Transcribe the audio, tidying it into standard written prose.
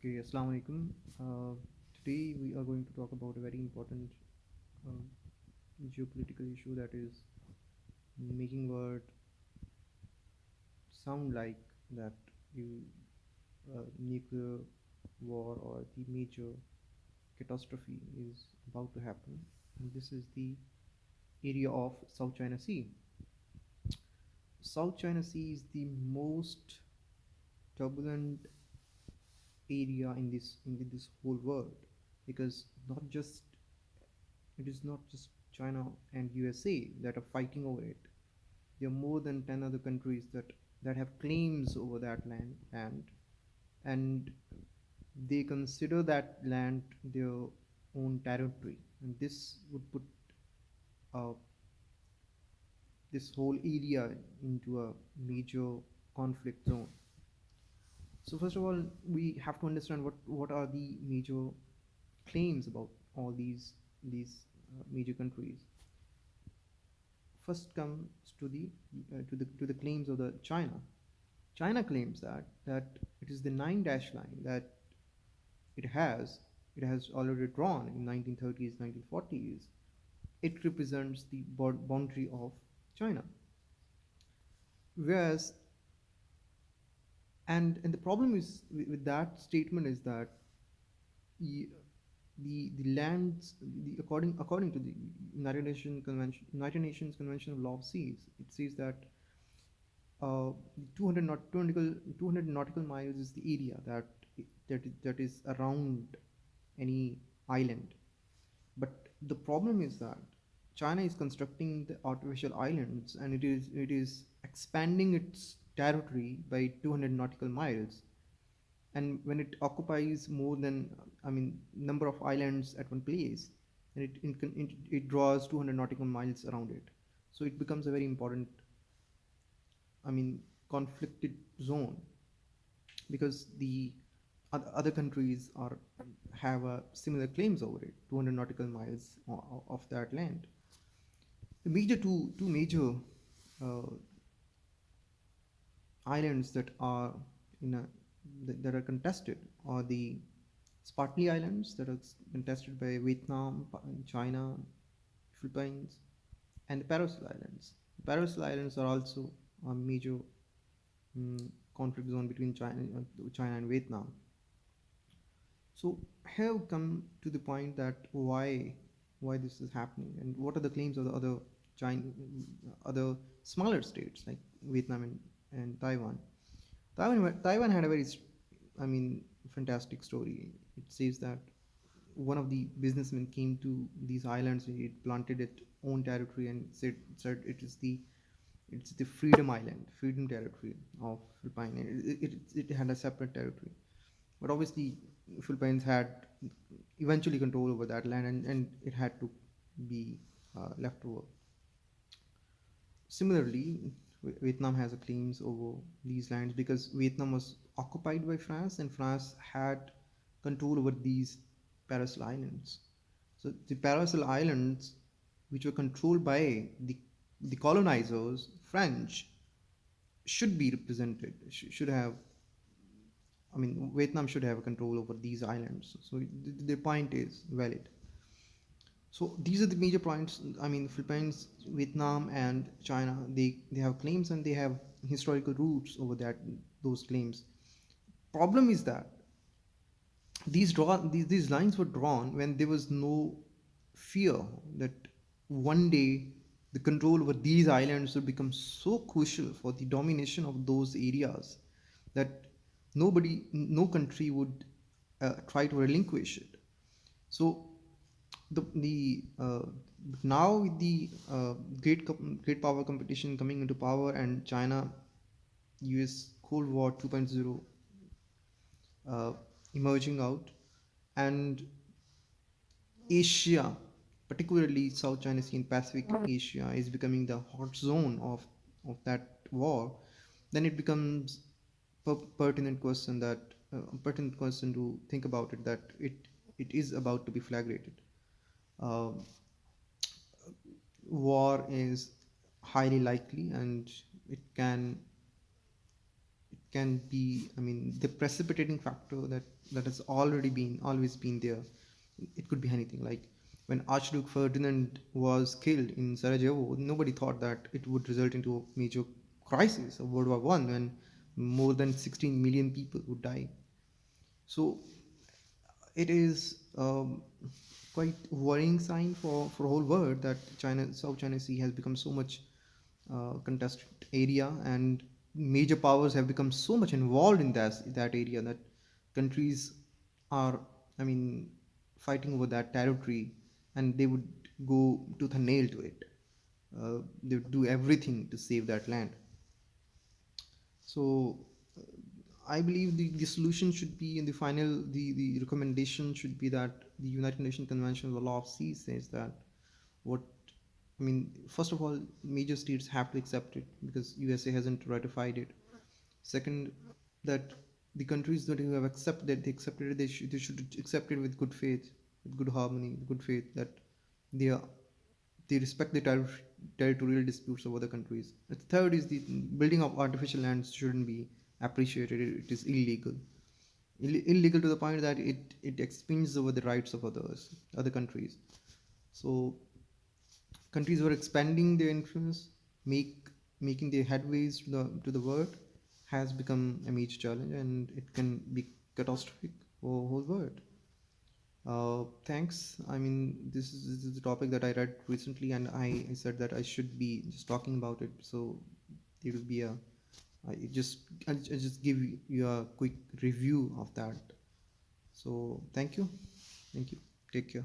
Okay, Assalamu alaikum. Today we are going to talk about a very important uh, geopolitical issue that is making world sound like that you nuclear war or the major catastrophe is about to happen. And this is the area of South China Sea. South China Sea is the most turbulent area in this whole world because not just it is not just China and USA that are fighting over it. There are more than 10 other countries that have claims over that land, and they consider that land their own territory, and this would put uh, this whole area into a major conflict zone. So first of all, we have to understand what are the major claims about all these major countries. First comes to the claims of the China. China claims that it is the 9 dash line that it has it has already drawn in 1930s, 1940s. It represents the boundary of China. Whereas, and the problem is with that statement is that the the lands the according to the United Nations Convention of Law of Seas, it says that 200 nautical miles is the area that is around any island. But the problem is that China is constructing the artificial islands, and it is expanding its territory by 200 nautical miles. And when it occupies more than, I mean, number of islands at one place, and it draws 200 nautical miles around it, so it becomes a very important, I mean, conflicted zone, because the other countries are have similar claims over it, 200 nautical miles of that land. The major two major uh, islands that are in a that are contested are the Spratly Islands, that are contested by Vietnam, China, Philippines, and the Paracel Islands. The Paracel Islands are also a major conflict zone between China and Vietnam. So have come to the point that why this is happening, and what are the claims of the China, other smaller states like Vietnam and Taiwan. Taiwan had a very, I mean, fantastic story. It says that one of the businessmen came to these islands, he planted its own territory, and said it's the Freedom Island, Freedom Territory of Philippines. It had a separate territory, but obviously Philippines had eventually control over that land, and it had to be left over. Similarly, Vietnam has a claims over these lands because Vietnam was occupied by France, and France had control over these Paracel Islands. So the Paracel Islands, which were controlled by the colonizers, French, should be represented. Should have, I mean, Vietnam should have control over these islands. So the point is valid. So these are the major points. I mean, Philippines, Vietnam, and China. They have claims, and they have historical roots over those claims. Problem is that these lines were drawn when there was no fear that one day the control over these islands would become so crucial for the domination of those areas that no country would try to relinquish it. So the now with the great power competition coming into power, and China US Cold War 2.0 uh, emerging out, and Asia, particularly South China Sea and Pacific Asia, is becoming the hot zone of that war, then it becomes pertinent question to think about it, that it is about to be flagrated. Uh, War is highly likely, and it can be, I mean, the precipitating factor that has already been always been there. It could be anything. Like when Archduke Ferdinand was killed in Sarajevo, nobody thought that it would result into a major crisis of World War One, when more than 16 million people would die. So it is quite worrying sign for whole world that South China Sea has become so much contested area, and major powers have become so much involved in that area that countries are, I mean, fighting over that territory, and they would go tooth and nail to it. They would do everything to save that land. So I believe the solution should be in the final, the recommendation should be that the United Nations Convention on the Law of Sea says that what, I mean, first of all, major states have to accept it because USA hasn't ratified it. Second, that the countries that have accepted it, they should accept it with good faith, with good harmony, good faith that they are they respect the territorial disputes of other countries. The third is the building of artificial lands shouldn't be appreciated. It is illegal. Illegal to the point that it expands over the rights of other countries. So countries who are expanding their influence, making their headways to the world, has become a major challenge, and it can be catastrophic for the whole world. Thanks. I mean, this is a topic that I read recently, and I said that I should be just talking about it. So it will be a I just give you a quick review of that. So thank you, thank you. Take care.